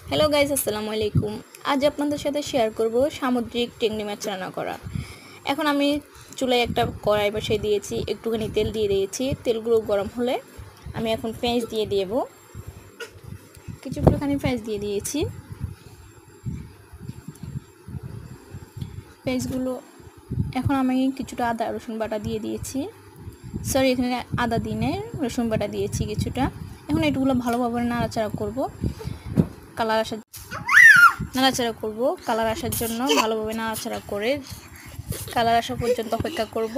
Hello guys, আসসালামু আলাইকুম। আজ আপনাদের সাথে শেয়ার করব সামুদ্রিক চিংড়ি মাছ রান্না করা। এখন আমি চুলায় একটা কড়াই বসিয়ে দিয়েছি, একটুখানি তেল দিয়ে দিয়েছি। তেলগুলো গরম হলে আমি এখন পেঁয়াজ দিয়ে দেব। একটুখানি পেঁয়াজ দিয়ে দিয়েছি। পেঁয়াজগুলো এখন আমি কিছুটা আদা রসুন বাটা দিয়ে দিয়েছি। সরি, এখানে আদা দিনে রসুন বাটা দিয়েছি কিছুটা। এখন এগুলো ভালোভাবে নাড়াচাড়া করব। কালার আসার জন্য ভালোভাবে নাড়াচাড়া করে কালার আসা পর্যন্ত অপেক্ষা করব।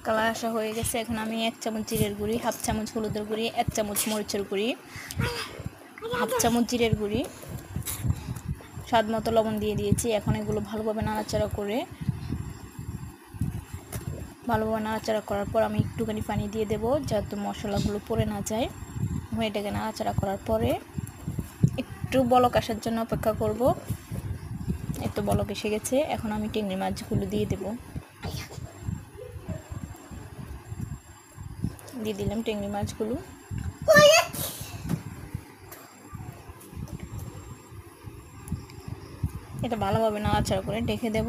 কালার আসা হয়ে গেছে। এখন আমি 1 চামচ জিরের গুঁড়ি, হাফ চামচ হলুদের গুঁড়ি, 1 চামচ মরিচের গুঁড়ি, হাফ চামচ জিরের গুঁড়ি, স্বাদ মতো লবণ দিয়ে দিয়েছি। এখন এগুলো ভালোভাবে নাড়াচাড়া করার পর আমি একটুখানি পানি দিয়ে দেব, যাতে মশলাগুলো পড়ে না যায়। এটাকে নাড়াচাড়া করার পরে একটু বলক আসার জন্য অপেক্ষা করব। একটু বলক এসে গেছে। এখন আমি চিংড়ি মাছগুলো দিয়ে দিলাম চিংড়ি মাছগুলো। এটা ভালোভাবে নাড়াচাড়া করে ঢেকে দেব।